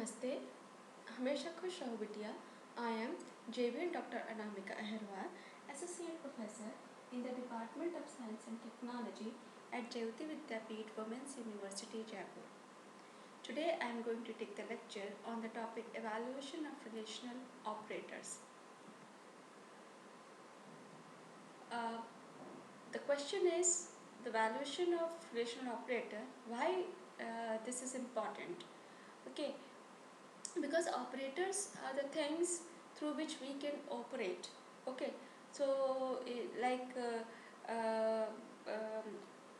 Namaste. हमेशा खुश रहो बिटिया. I am JV'n Dr.Anamika Ahirwar, Associate Professor in the Department of Science and Technology at Jayoti Vidyapeeth Women's University, Jaipur. Today I am going to take the lecture on the topic Evaluation of Relational Operators. The question is the evaluation of relational operator. Why this is important? Okay, because operators are the things through which we can operate. Okay, so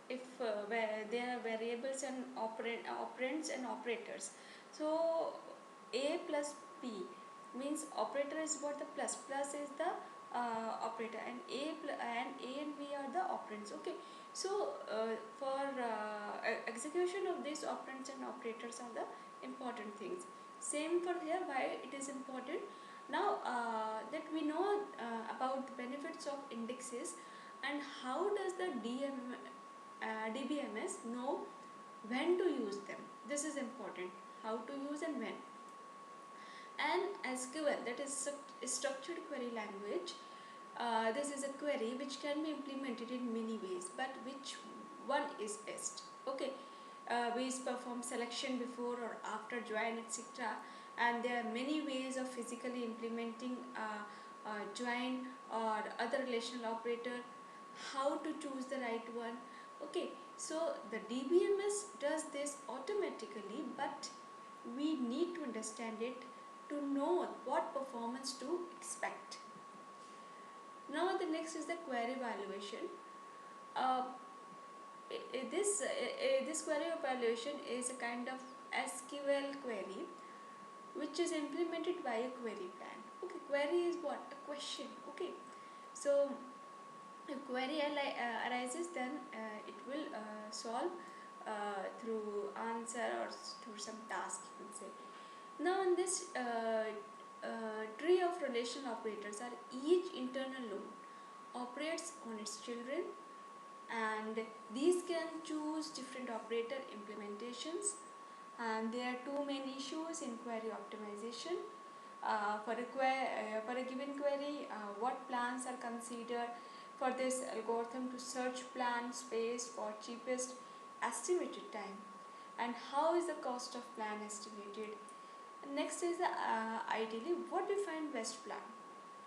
if where there are variables and operands and operators, so a plus b means operator is what the plus is the operator, and a and b are the operands. Okay, so for execution of these operands and operators are the important things. Same for here. Why it is important? Now that we know about the benefits of indexes, and how does the DBMS know when to use them? This is important. How to use and when. And SQL, that is structured query language. This is a query which can be implemented in many ways, but which one is best? Okay, we perform selection before or after join, etc. And there are many ways of physically implementing join or other relational operator. How to choose the right one? Okay, so the DBMS does this automatically, but we need to understand it to know what performance to expect. Now the next is the query evaluation. This query evaluation is a kind of SQL query which is implemented by a query plan. Okay, query is what? A question. Okay, so if query arises, then it will solve through answer or through some task, you can say. Now in this tree of relational operators, are each internal loop operates on its children, and these can choose different operator implementations, and there are two main issues in query optimization. For a given query, what plans are considered for this algorithm to search plan space for cheapest estimated time, and how is the cost of plan estimated. Next is the ideally what define best plan.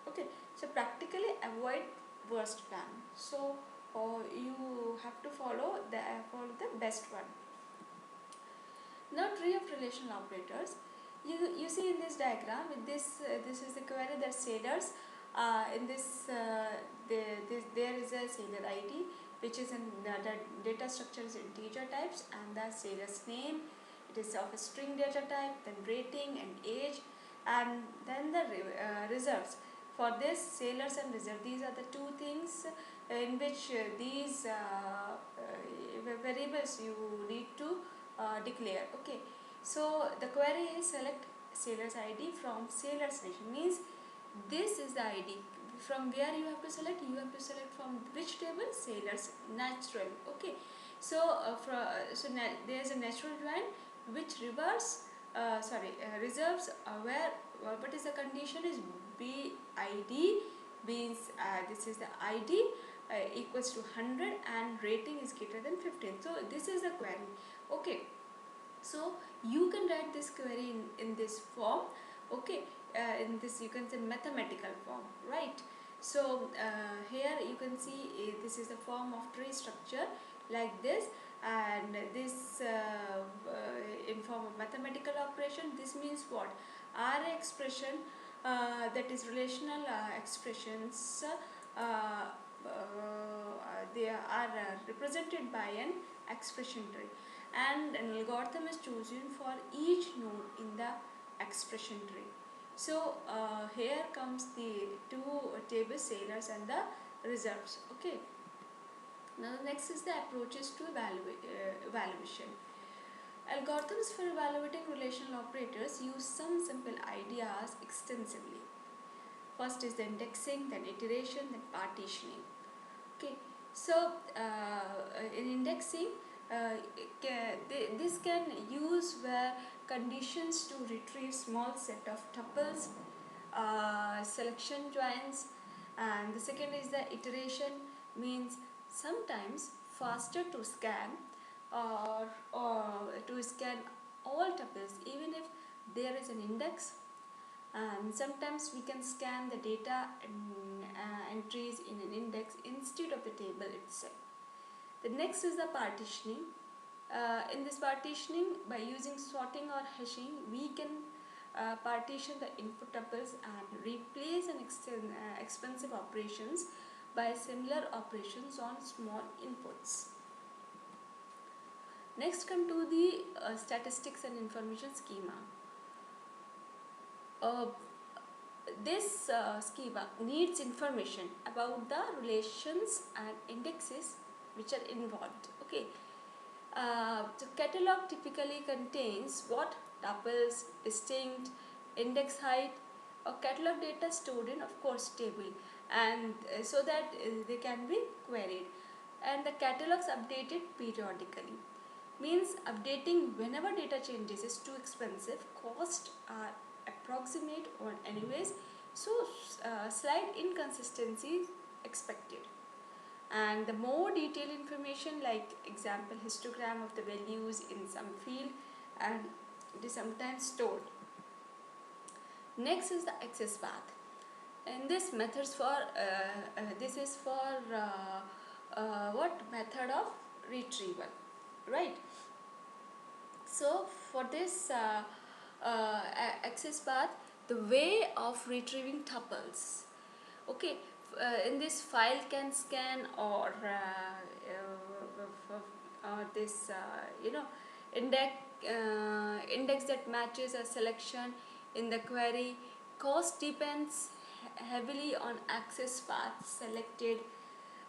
Okay, so practically avoid worst plan. So you have to follow the best one. Now tree of relational operators. You see in this diagram, with this is the query that sailors. In this there is a sailor ID, which is in the data structure is integer types, and the sailor's name, it is of a string data type, then rating and age, and then the reserves. For this, sailors and reserve, these are the two things in which these variables you need to declare. Okay, so the query is select sailor's ID from sailor's nation, means this is the ID from where you have to select. You have to select from which table? Sailor's natural. Okay, so there is a natural join which reserves where what is the condition is BID, means this is the ID equals to 100 and rating is greater than 15. So this is the query. Okay, so you can write this query in this form. Okay, in this you can say mathematical form, right? So here you can see this is the form of tree structure like this, and this in form of mathematical operation. This means what? R expression, that is relational expressions, they are represented by an expression tree, and an algorithm is chosen for each node in the expression tree. So here comes the two tables, sailors and the reserves. Okay, now the next is the approaches to evaluation. Algorithms for evaluating relational operators use some simple ideas extensively. First is the indexing, then iteration, then partitioning. Okay, so in indexing, this can use where conditions to retrieve small set of tuples, selection joins, and the second is the iteration, means sometimes faster to scan or to scan all tuples even if there is an index, and sometimes we can scan the data and, entries in an index instead of the table itself. The next is the partitioning. In this partitioning, by using sorting or hashing, we can partition the input tuples and replace an expensive operations by similar operations on small inputs. Next come to the statistics and information schema. This schema needs information about the relations and indexes which are involved. Okay. The catalog typically contains what? Tuples, distinct, index height, or catalog data stored in, of course, table, and so that they can be queried. And the catalogs updated periodically, means updating whenever data changes is too expensive, costs are approximate or anyways, so slight inconsistency expected. And the more detailed information, like example histogram of the values in some field, and it is sometimes stored. Next is the access path, and this methods for this is for what method of retrieval, right? So for this access path, the way of retrieving tuples, okay, in this file can scan or this index index that matches a selection in the query. Cost depends heavily on access path selected.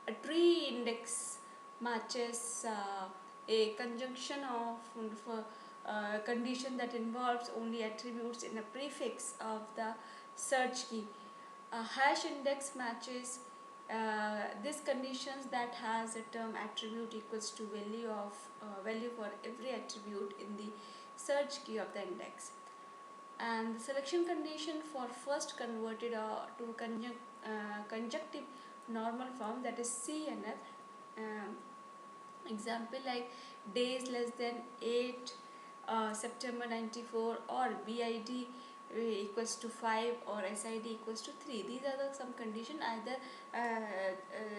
A tree index matches a conjunction of condition that involves only attributes in a prefix of the search key. A hash index matches these conditions that has a term attribute equals to value for every attribute in the search key of the index. And the selection condition for first converted to conjunctive normal form, that is CNF. Example like days less than 8, September 94, or BID equals to 5, or SID equals to 3. These are the some condition, either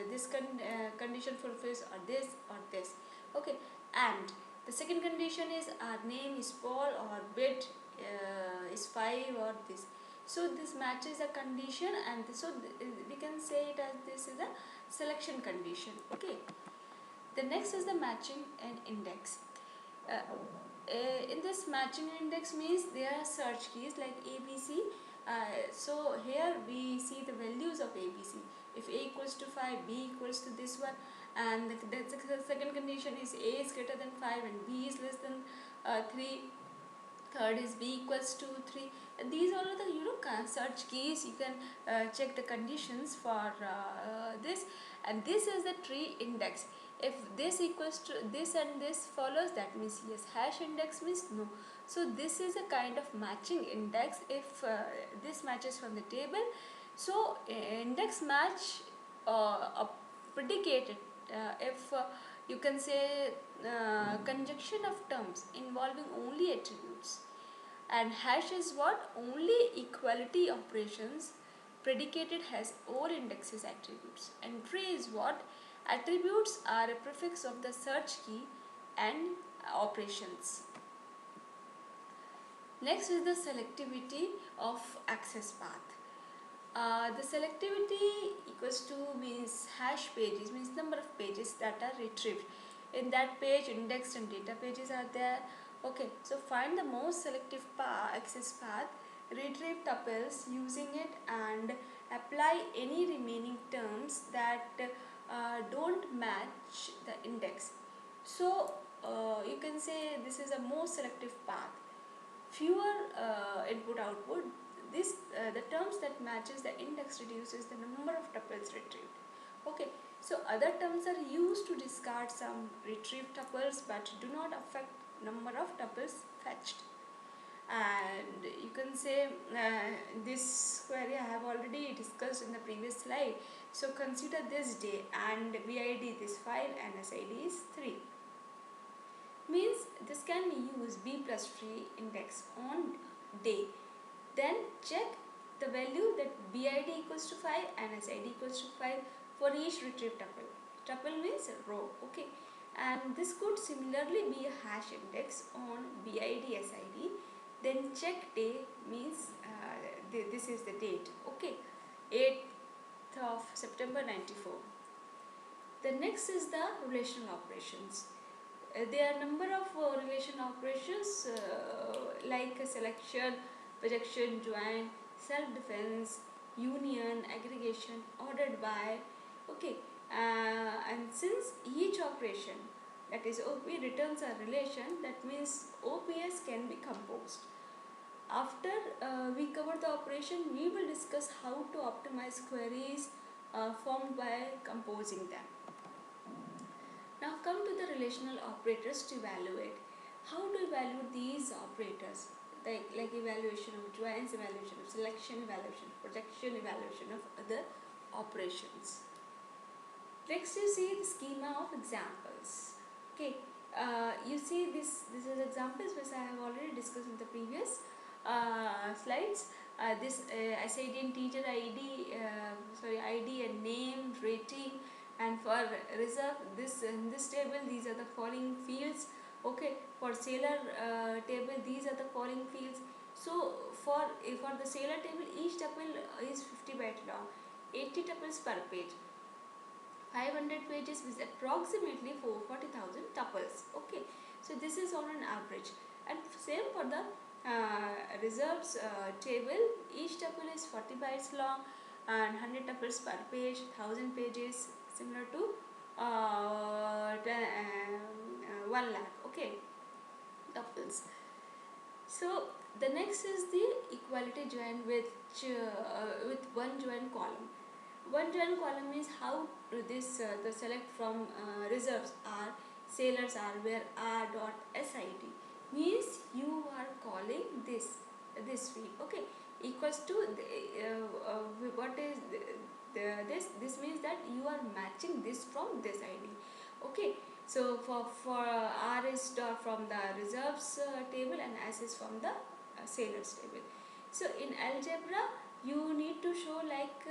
this condition fulfills or this. Okay, and the second condition is our name is Paul or bit is 5 or this. So this matches a condition, and so we can say it as this is a selection condition. Okay. The next is the matching and index. In this matching index means there are search keys like ABC. So here we see the values of ABC. If A equals to 5, B equals to this one, and the second condition is A is greater than 5 and B is less than 3. Third is B equals to 3. And these are the search keys. You can check the conditions for this, and this is the tree index. If this equals to this and this follows, that means yes. Hash index means no. So this is a kind of matching index. If this matches from the table, so index match a predicated if you can say conjunction of terms involving only attributes. And hash is what? Only equality operations. Predicated has all indexes attributes. And tree is what? Attributes are a prefix of the search key and operations. Next is the selectivity of access path. The selectivity equals to means hash pages, means number of pages that are retrieved. In that page, indexed and data pages are there. Okay, so find the most selective access path, retrieve tuples using it, and apply any remaining terms that don't match the index. So you can say this is a most selective path. Fewer input output. This the terms that matches the index reduces the number of tuples retrieved. Okay, so other terms are used to discard some retrieved tuples but do not affect number of tuples fetched. and you can say this query I have already discussed in the previous slide. So consider this day and BID this file and SID is 3. Means this can use B plus tree index on day. Then check the value that BID equals to 5 and SID equals to 5 for each retrieved tuple. Tuple means row, okay. And this could similarly be a hash index on BID SID. Then check day means this is the date, okay, 8th of September 94. The next is the relational operations. There are number of relational operations like selection, projection, join, self-defense, union, aggregation, ordered by, okay. And since each operation, that is OP, returns a relation, that means OPS can be composed. After we cover the operation, we will discuss how to optimize queries formed by composing them. Now come to the relational operators to evaluate. How to evaluate these operators? Like evaluation of joins, evaluation of selection, evaluation of projection, evaluation of other operations. Next you see the schema of examples. Okay, you see this is examples which I have already discussed in the previous slides. This SID integer ID, ID and name, rating, and for reserve this in this table these are the following fields. Okay, for sailor table these are the following fields. So for the sailor table each tuple is 50 byte long, 80 tuples per page. 500 pages with approximately 40,000 tuples. Okay, so this is on an average, and same for the reserves table. Each tuple is 40 bytes long and 100 tuples per page, 1000 pages, similar to 1 lakh. Okay, tuples. So the next is the equality join with one join column. One join column means how this the select from reserves are sailors are where r dot SID means you are calling this field, okay, equals to what is this means that you are matching this from this ID, okay. So for r is dot from the reserves table and s is from the sailors table. So in algebra you need to show like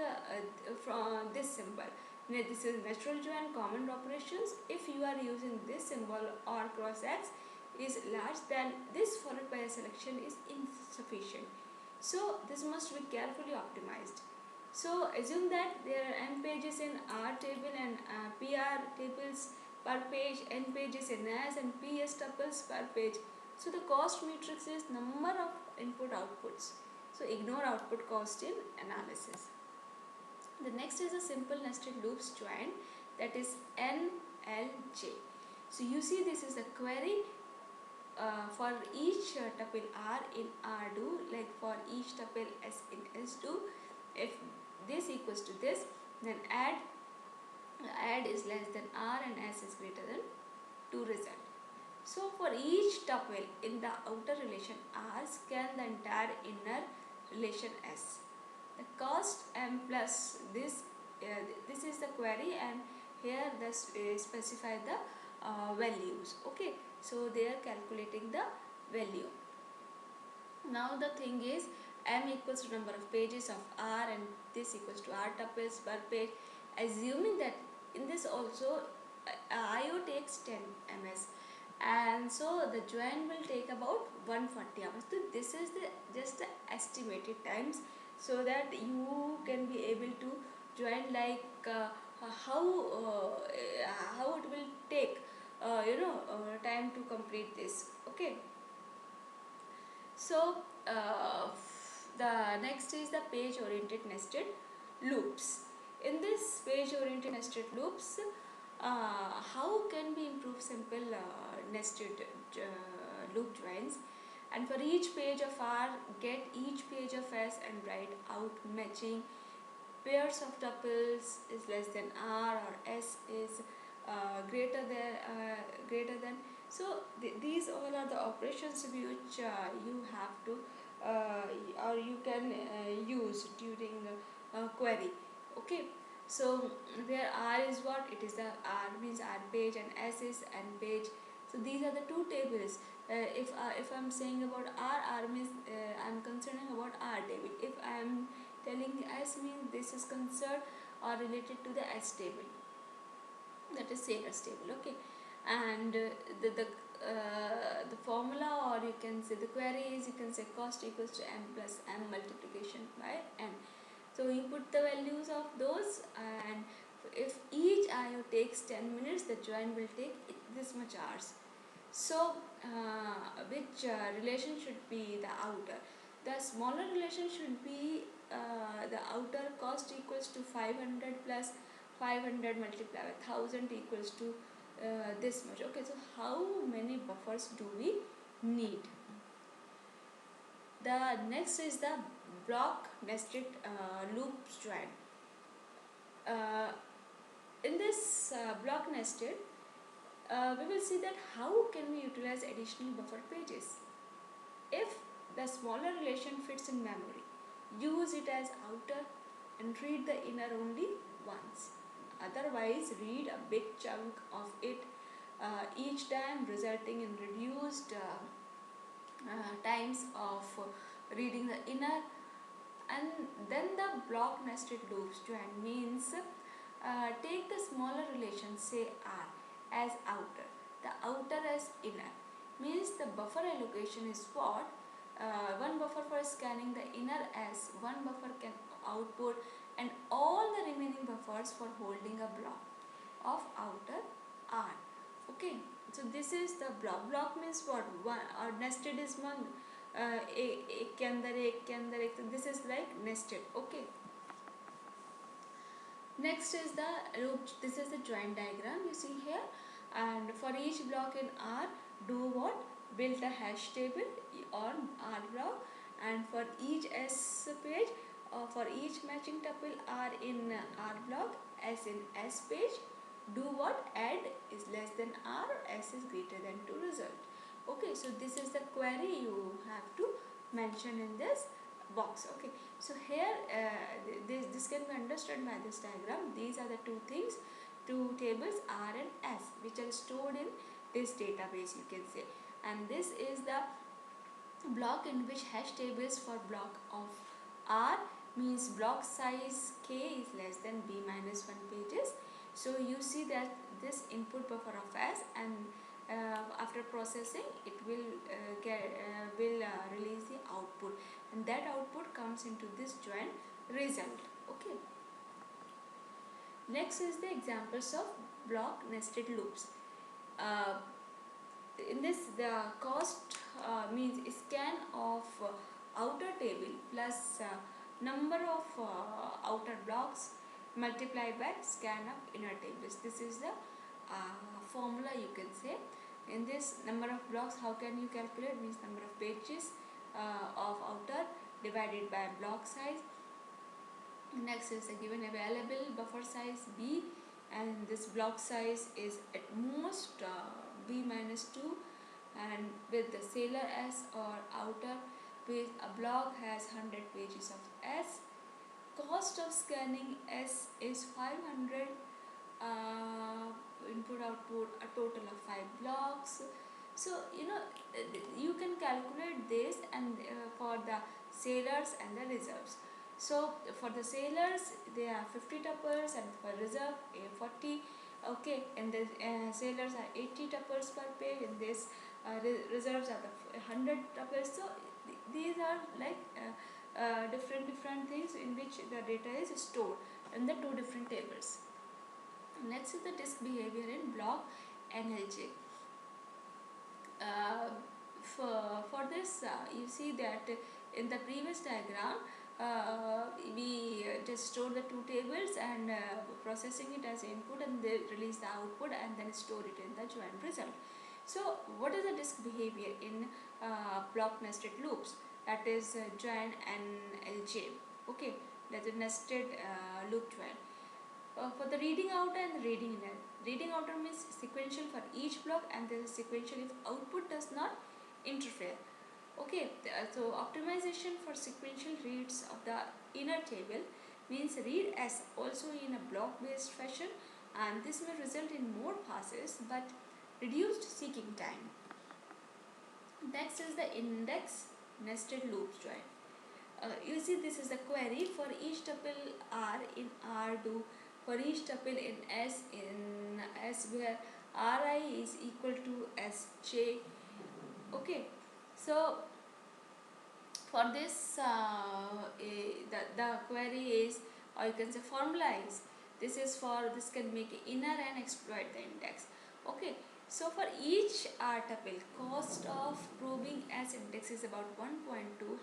from this symbol. This is natural join common operations. If you are using this symbol or cross x is large, then this followed by a selection is insufficient. So this must be carefully optimized. So assume that there are n pages in R table and PR tables per page, n pages in S and PS tuples per page. So the cost matrix is number of input outputs. So ignore output cost in analysis. The next is a simple nested loops join, that is NLJ. So you see this is a query for each tuple R in R do, like for each tuple S in S do. If this equals to this, then add is less than R and S is greater than 2 result. So for each tuple in the outer relation R, scan the entire inner relation S. The cost M plus this is the query, and here this specify the values, okay. So they are calculating the value. Now the thing is M equals to number of pages of R and this equals to R tuples per page, assuming that in this also IO takes 10 ms, and so the join will take about 140 hours. So this is just the estimated times, so that you can be able to join like how it will take time to complete this, okay. So the next is the page oriented nested loops. In this page oriented nested loops, how can we improve simple nested loop joins? And for each page of R, get each page of S and write out matching pairs of tuples is less than R or S is greater than So these all are the operations which you have to or you can use during query. Okay, so where R is what? It is the R means R page and S is N page. So these are the two tables. If I'm saying about R means I'm concerning about R table. If I'm telling S means this is concerned or related to the S table, that is Sailor's table. Okay, and the formula, or you can say the query is, you can say cost equals to m plus m multiplication by n. So you put the values of those, and if each IO takes 10 minutes, the join will take this much hours. So which relation should be the outer? The smaller relation should be the outer cost equals to 500 plus 500 multiplied by 1000 equals to this much. Okay, so how many buffers do we need? The next is the block nested loops join. In this block nested, we will see that how can we utilize additional buffer pages. If the smaller relation fits in memory, use it as outer and read the inner only once. Otherwise, read a big chunk of it each time, resulting in reduced times of reading the inner. And then the block nested loops join means take the smaller relation, say R, as outer, the outer as inner. Means the buffer allocation is what? One buffer for scanning the inner as one buffer can output, and all the remaining buffers for holding a block of outer R. Okay, so this is the block. Block means what? One or nested is one. एक के अंदर एक, so this is like nested. Okay, next is the loop. This is the join diagram you see here, and for each block in R, do what? Build a hash table on R block, and for each S page, for each matching tuple R in R block, S in S page, do what? Add is less than R, S is greater than to result. Okay, so this is the query you have to mention in this box. Okay, so here this can be understood by this diagram. These are the two things, two tables R and S, which are stored in this database, you can say. And this is the block in which hash tables for block of R means block size K is less than B minus 1 pages. So you see that this input buffer of S, and after processing it will release the output, and that output comes into this join result. Okay, next is the examples of block nested loops. In this, the cost means scan of outer table plus number of outer blocks multiplied by scan of inner tables. This is the formula, you can say. In this, number of blocks, how can you calculate? Means number of pages of outer divided by block size. Next is the given available buffer size B, and this block size is at most B minus 2, and with the Sailor S or outer page, a block has 100 pages of S. Cost of scanning S is 500. Input output a total of 5 blocks. So you can calculate this, and for the sailors and the reserves. So for the sailors there are 50 tuples, and for reserve 40. Okay, and the sailors are 80 tuples per page, and this reserves are the 100 tuples. So these are like different things in which the data is stored in the two different tables. Next is the disk behavior in block NLJ. For this, you see that in the previous diagram, we just store the two tables and processing it as input, and they release the output and then store it in the join result. So what is the disk behavior in block nested loops? That is join NLJ. Okay, that's a nested loop join. for the reading outer and the reading inner. Reading outer means sequential for each block, and there is sequential if output does not interfere. Okay, so optimization for sequential reads of the inner table means read as also in a block based fashion, and this may result in more passes but reduced seeking time. Next is the index nested loops join. You see, this is the query for each tuple R in R do for each tuple in S where Ri is equal to Sj. Okay, so for this the query is, or you can say formula is, this can make inner and exploit the index. Okay, so for each R tuple, cost of probing S index is about 1.2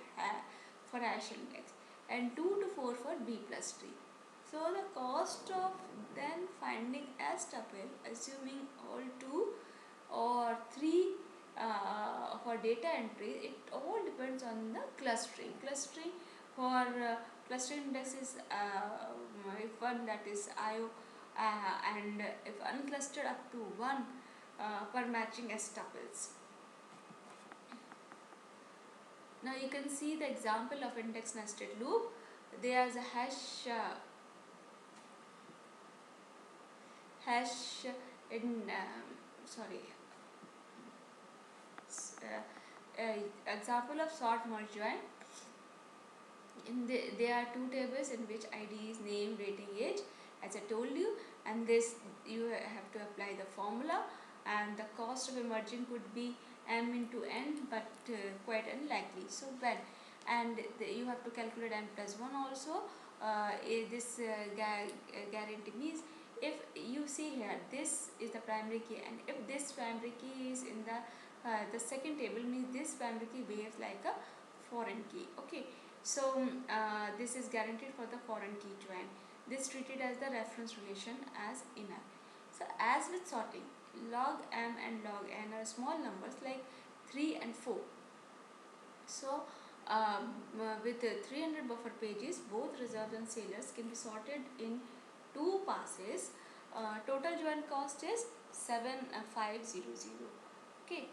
for hash index and 2 to 4 for B plus tree. So the cost of then finding S tuple, assuming all 2 or 3 for data entry, it all depends on the clustering. Clustering for clustering index is if one, that is IO, and if unclustered up to 1 per matching S tuples. Now you can see the example of index nested loop. There is a hash in example of sort merge join. There are two tables in which ID is name, rating, age, as I told you, and this you have to apply the formula, and the cost of merging could be m into n, but quite unlikely. So when, and you have to calculate n plus 1 also. This guarantee means, if you see here, this is the primary key, and if this primary key is in the second table, means this primary key behaves like a foreign key. Okay, so this is guaranteed for the foreign key join. This treated as the reference relation as inner. So as with sorting, log m and log n are small numbers like 3 and 4. So with 300 buffer pages, both reserves and sailors can be sorted in 2 passes. Total join cost is 7500. Okay.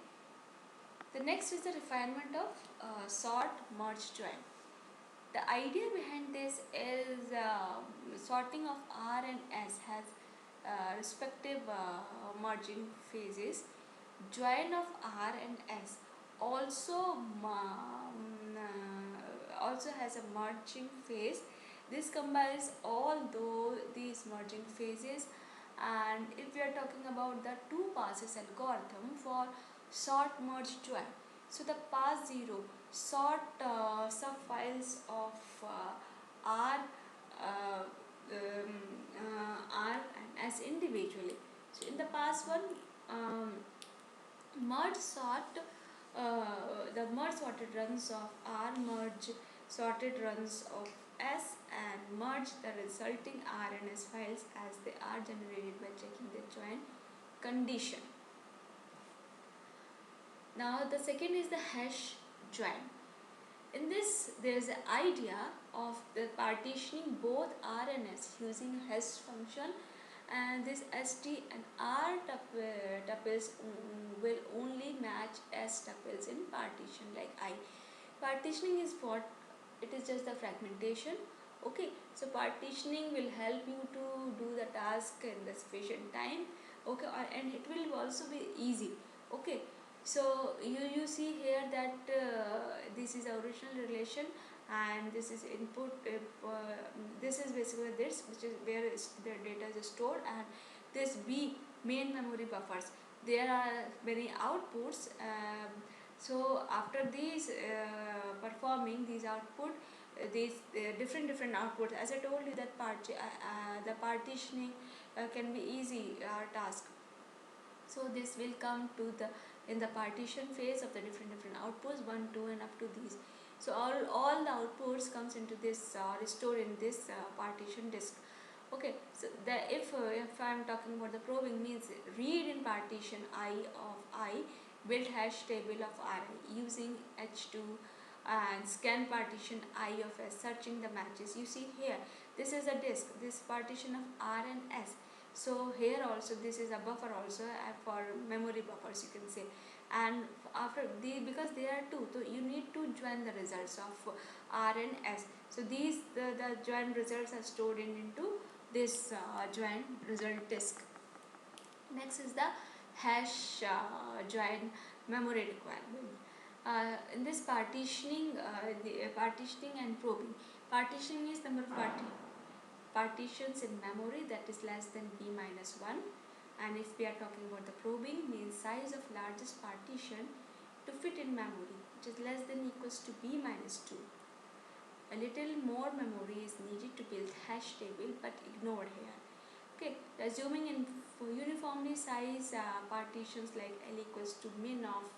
The next is the refinement of sort merge join. The idea behind this is sorting of R and S has respective merging phases. Join of R and S also has a merging phase. This combines all these merging phases, and if we are talking about the 2 passes algorithm for sort merge join, so the pass 0 sort subfiles of R and S individually. So in the pass 1, merge sort the merge sorted runs of R, merge sorted runs of S, and merge the resulting R and S files as they are generated by checking the join condition. Now the second is the hash join. In this, there is an idea of the partitioning both R and S using hash function, and this ST and R tuples will only match S tuples in partition like I. Partitioning is what? It is just the fragmentation. Okay, so partitioning will help you to do the task in the sufficient time. Okay, and it will also be easy. Okay, so you see here that this is original relation, and this is input. This is basically this, which is where the data is stored, and this B main memory buffers. There are many outputs. So after these performing these output, these different outputs. As I told you that the partitioning can be easy task. So this will come to in the partition phase of the different outputs, 1, 2, and up to these. So all the outputs comes into this stored in this partition disk. Okay, so if I am talking about the probing, means read in partition I of I, build hash table of Ri using H2, and scan partition I of S, searching the matches. You see here this is a disk, this partition of R and S. So here also this is a buffer also for memory buffers, you can say. And after because there are two, so you need to join the results of R and S. So these the joined results are stored into this join result disk. Next is the hash join memory requirement. In this partitioning, partitioning and probing. Partitioning is number of partitions in memory that is less than b minus 1, and if we are talking about the probing, means size of largest partition to fit in memory, which is less than equals to b minus 2. A little more memory is needed to build hash table, but ignored here. Okay, assuming in uniformly sized partitions like L equals to min of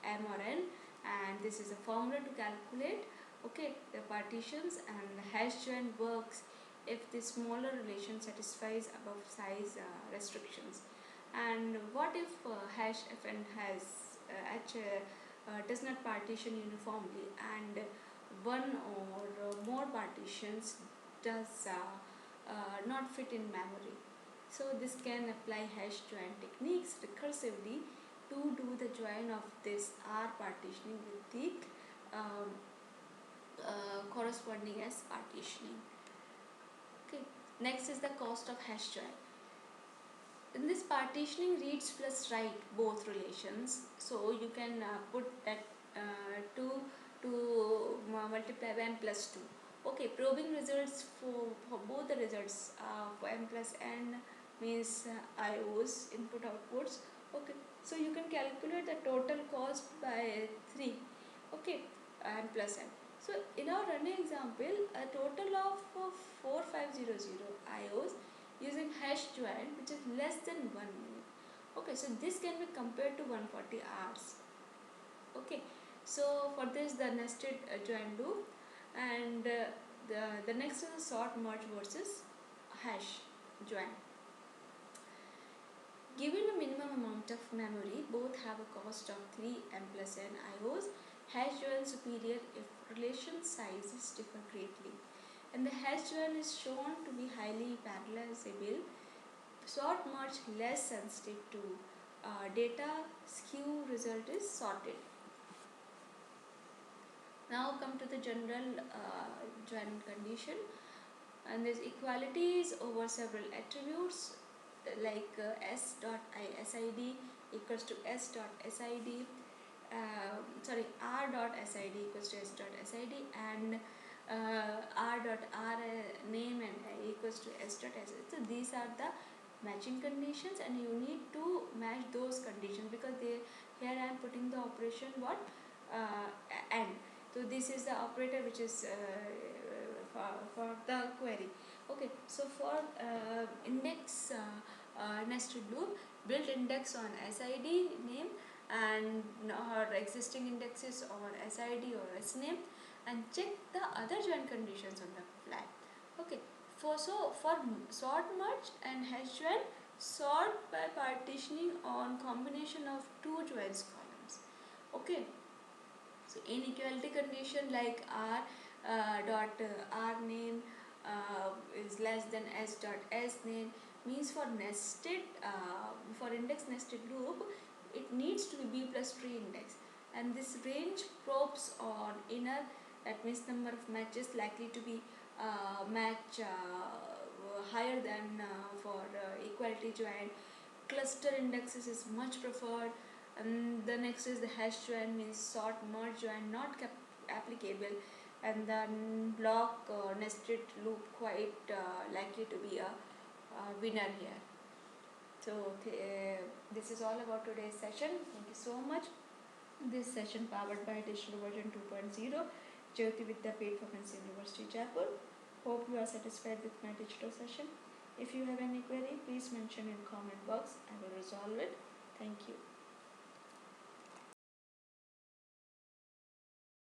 M or N, and this is a formula to calculate, okay, the partitions, and the hash join works if the smaller relation satisfies above size restrictions. And what if hash fn has h does not partition uniformly, and one or more partitions does not fit in memory? So this can apply hash join techniques recursively to do the join of this R partitioning with the corresponding S partitioning. Okay. Next is the cost of hash join. In this partitioning, reads plus write both relations. So you can put that 2 to multiply by m plus 2. Okay, probing results for both the results for m plus n means IOs, input outputs. Okay, so you can calculate the total cost by 3. Okay, m plus n. So in our running example, a total of 4500 IOs using hash join, which is less than 1 minute. Okay, so this can be compared to 140 hours. Okay, so for this the nested join loop, and the next is the sort merge versus hash join. Given a minimum amount of memory, both have a cost of 3 m plus n IOs. Hash join superior if relation sizes differ greatly, and the hash join is shown to be highly parallelizable. Sort merge less sensitive to data skew, result is sorted. Now come to the general join condition, and there's equalities over several attributes like s dot sid equals to s dot sid, r dot sid equals to s dot sid, and r dot r name and equals to s dot sid. So these are the matching conditions, and you need to match those conditions, because here I am putting the operation what and. So this is the operator which is for the query. Okay, so for index nested loop, build index on SID name and or existing indexes on SID or SName, and check the other join conditions on the fly. Okay, for sort merge and hash join, sort by partitioning on combination of two joins columns. Okay. So inequality condition like r dot r name is less than s dot s name means for nested for index nested loop, it needs to be b plus tree index, and this range probes on inner, that means number of matches likely to be match higher than for equality join. Cluster indexes is much preferred. And the next is the hash join, means sort merge join not applicable, and then block nested loop quite likely to be a winner here. So this is all about today's session. Thank you so much. This session powered by digital version 2.0, Jayoti Vidyapeeth from University Jaipur. Hope you are satisfied with my digital session. If you have any query, please mention in comment box. I will resolve it. Thank you.